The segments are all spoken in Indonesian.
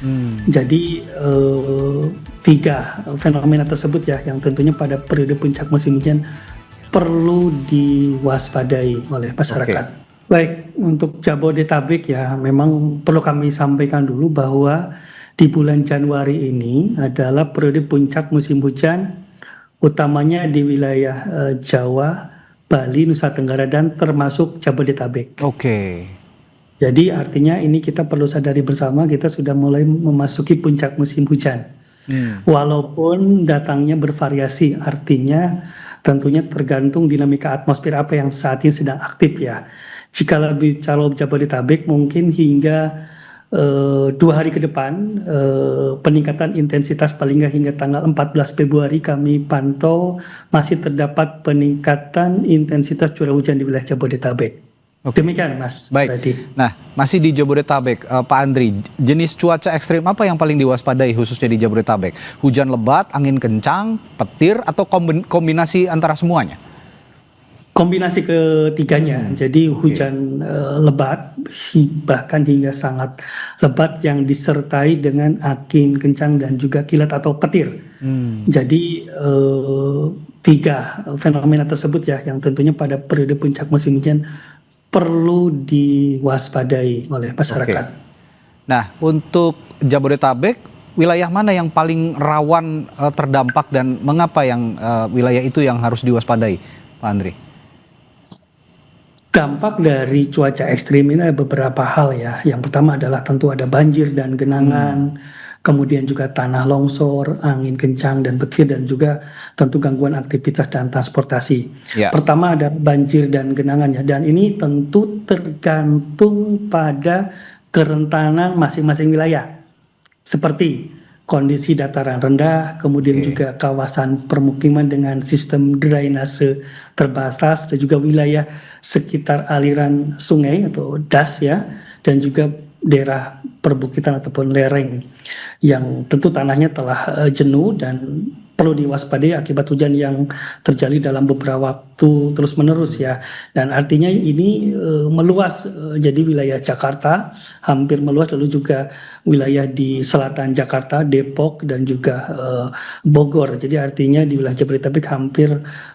Hmm. Jadi tiga fenomena tersebut ya yang tentunya pada periode puncak musim hujan perlu diwaspadai oleh Oke. masyarakat. Baik, untuk Jabodetabek ya memang perlu kami sampaikan dulu bahwa di bulan Januari ini adalah periode puncak musim hujan utamanya di wilayah Jawa, Bali, Nusa Tenggara dan termasuk Jabodetabek. Oke. Jadi artinya ini kita perlu sadari bersama kita sudah mulai memasuki puncak musim hujan. Hmm. Walaupun datangnya bervariasi, artinya tentunya tergantung dinamika atmosfer apa yang saat ini sedang aktif ya. Jika lebih calon Jabodetabek mungkin hingga 2 hari ke depan peningkatan intensitas paling nggak hingga tanggal 14 Februari kami pantau masih terdapat peningkatan intensitas curah hujan di wilayah Jabodetabek. Oke. Demikian Mas Baik. Radi. Nah, masih di Jabodetabek, Pak Andri, jenis cuaca ekstrim apa yang paling diwaspadai khususnya di Jabodetabek? Hujan lebat, angin kencang, petir, atau kombinasi antara semuanya? Kombinasi ketiganya, jadi hujan lebat bahkan hingga sangat lebat yang disertai dengan angin kencang dan juga kilat atau petir. Jadi tiga fenomena tersebut ya yang tentunya pada periode puncak musim hujan perlu diwaspadai oleh Oke. masyarakat. Nah, untuk Jabodetabek, wilayah mana yang paling rawan terdampak dan mengapa yang wilayah itu yang harus diwaspadai, Pak Andri? Dampak dari cuaca ekstrim ini ada beberapa hal ya. Yang pertama adalah tentu ada banjir dan genangan, kemudian juga tanah longsor, angin kencang dan petir, dan juga tentu gangguan aktivitas dan transportasi. Ya. Pertama ada banjir dan genangan ya, dan ini tentu tergantung pada kerentanan masing-masing wilayah. Seperti kondisi dataran rendah, kemudian Oke. juga kawasan permukiman dengan sistem drainase terbatas dan juga wilayah sekitar aliran sungai atau das ya, dan juga daerah perbukitan ataupun lereng yang tentu tanahnya telah jenuh dan perlu diwaspadai akibat hujan yang terjadi dalam beberapa waktu terus menerus ya, dan artinya ini meluas jadi wilayah Jakarta hampir meluas, lalu juga wilayah di selatan Jakarta, Depok dan juga Bogor. Jadi artinya di wilayah Jabodetabek hampir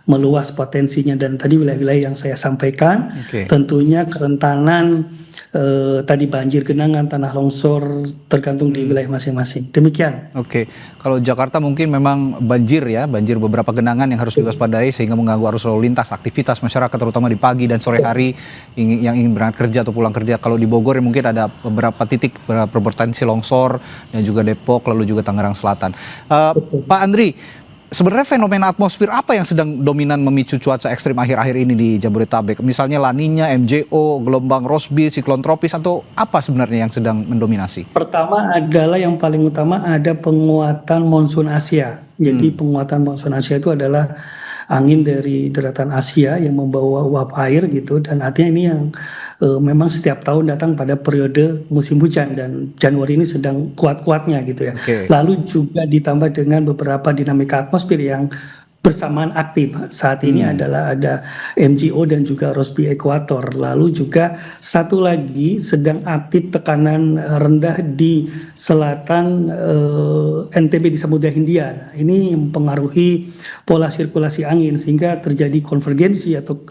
meluas potensinya, dan tadi wilayah-wilayah yang saya sampaikan tentunya kerentanan tadi banjir, genangan, tanah longsor tergantung di wilayah masing-masing. Demikian. Oke, kalau Jakarta mungkin memang banjir ya, banjir beberapa genangan yang harus diwaspadai sehingga mengganggu arus lalu lintas, aktivitas masyarakat terutama di pagi dan sore hari yang ingin berangkat kerja atau pulang kerja. Kalau di Bogor ya mungkin ada beberapa titik berpotensi longsor dan juga Depok lalu juga Tangerang Selatan. Pak Andri, sebenarnya fenomena atmosfer apa yang sedang dominan memicu cuaca ekstrim akhir-akhir ini di Jabodetabek? Misalnya La Nina, MJO, gelombang Rossby, siklon tropis, atau apa sebenarnya yang sedang mendominasi? Pertama adalah yang paling utama ada penguatan monsun Asia. Jadi penguatan monsun Asia itu adalah angin dari daratan Asia yang membawa uap air gitu, dan artinya ini yang memang setiap tahun datang pada periode musim hujan, dan Januari ini sedang kuat-kuatnya gitu ya. Lalu juga ditambah dengan beberapa dinamika atmosfer yang bersamaan aktif saat ini adalah ada MJO dan juga Rossby ekuator. Lalu juga satu lagi sedang aktif tekanan rendah di selatan NTB di Samudra Hindia. Nah, ini mempengaruhi pola sirkulasi angin sehingga terjadi konvergensi atau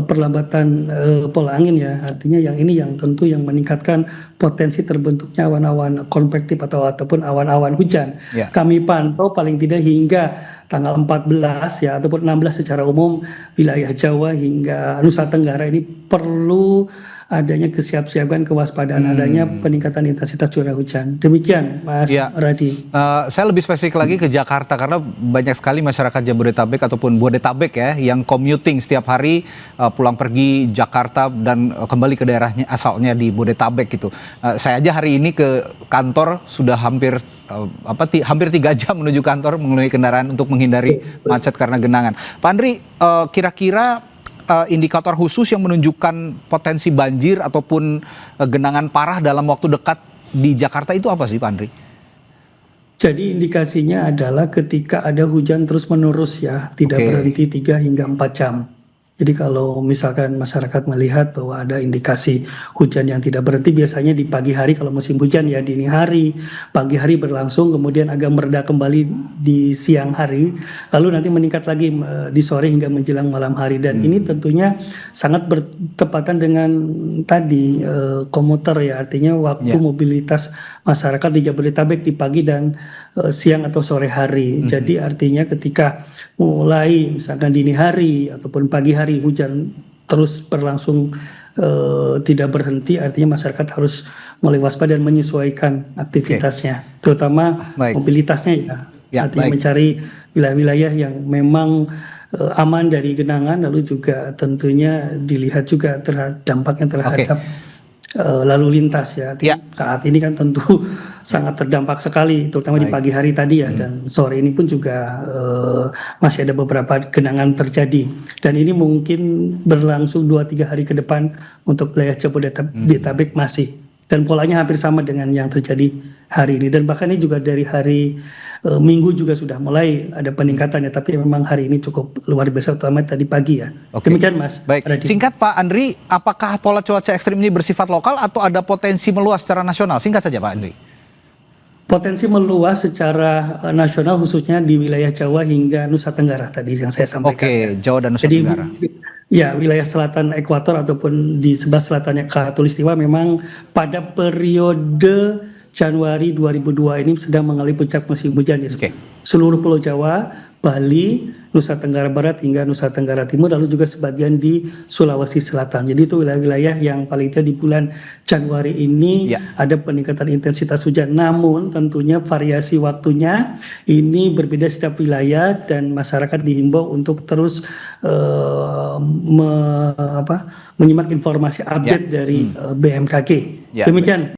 perlambatan pola angin ya. Artinya yang ini yang tentu yang meningkatkan potensi terbentuknya awan-awan konvektif ataupun awan-awan hujan. Kami pantau paling tidak hingga tanggal 14 ya ataupun 16 secara umum wilayah Jawa hingga Nusa Tenggara ini perlu adanya kesiapsiagaan, kewaspadaan, adanya peningkatan intensitas curah hujan. Demikian Mas Radi. Saya lebih spesifik lagi ke Jakarta karena banyak sekali masyarakat Jabodetabek ataupun Bodetabek ya yang commuting setiap hari pulang pergi Jakarta dan kembali ke daerahnya asalnya di Bodetabek gitu. Saya aja hari ini ke kantor sudah hampir 3 jam menuju kantor menggunakan kendaraan untuk menghindari macet karena genangan. Pak Andri, kira-kira indikator khusus yang menunjukkan potensi banjir ataupun genangan parah dalam waktu dekat di Jakarta itu apa sih Pak Andri? Jadi indikasinya adalah ketika ada hujan terus menerus ya, tidak berhenti 3 hingga 4 jam. Jadi kalau misalkan masyarakat melihat bahwa ada indikasi hujan yang tidak berhenti, biasanya di pagi hari kalau musim hujan ya dini hari, pagi hari berlangsung, kemudian agak mereda kembali di siang hari, lalu nanti meningkat lagi di sore hingga menjelang malam hari. Dan ini tentunya sangat bertepatan dengan tadi komuter ya, artinya waktu mobilitas masyarakat di Jabodetabek di pagi dan siang atau sore hari. Jadi artinya ketika mulai misalkan dini hari ataupun pagi hari hujan terus berlangsung tidak berhenti, artinya masyarakat harus mulai waspada dan menyesuaikan aktivitasnya, terutama mobilitasnya ya. Artinya mencari wilayah-wilayah yang memang aman dari genangan, lalu juga tentunya dilihat juga dampaknya terhadap lalu lintas ya. Saat ini kan tentu sangat terdampak sekali, terutama di pagi hari tadi ya, dan sore ini pun juga masih ada beberapa genangan terjadi. Dan ini mungkin berlangsung 2-3 hari ke depan untuk wilayah Jabodetabek masih. Dan polanya hampir sama dengan yang terjadi hari ini. Dan bahkan ini juga dari hari Minggu juga sudah mulai ada peningkatannya, tapi memang hari ini cukup luar biasa, terutama tadi pagi ya. Demikian Mas. Baik, singkat Pak Andri, apakah pola cuaca ekstrim ini bersifat lokal atau ada potensi meluas secara nasional? Singkat saja Pak Andri. Potensi meluas secara nasional khususnya di wilayah Jawa hingga Nusa Tenggara tadi yang saya sampaikan. Jawa dan Nusa Tenggara. Ya, wilayah selatan ekuator ataupun di sebelah selatannya Khatulistiwa memang pada periode Januari 2002 ini sedang mengalami puncak musim hujan ya. Seluruh Pulau Jawa, Bali, Nusa Tenggara Barat hingga Nusa Tenggara Timur, lalu juga sebagian di Sulawesi Selatan. Jadi itu wilayah-wilayah yang paling tidak di bulan Januari ini ada peningkatan intensitas hujan. Namun tentunya variasi waktunya ini berbeda setiap wilayah dan masyarakat dihimbau untuk terus menyimak informasi update dari BMKG. Demikian.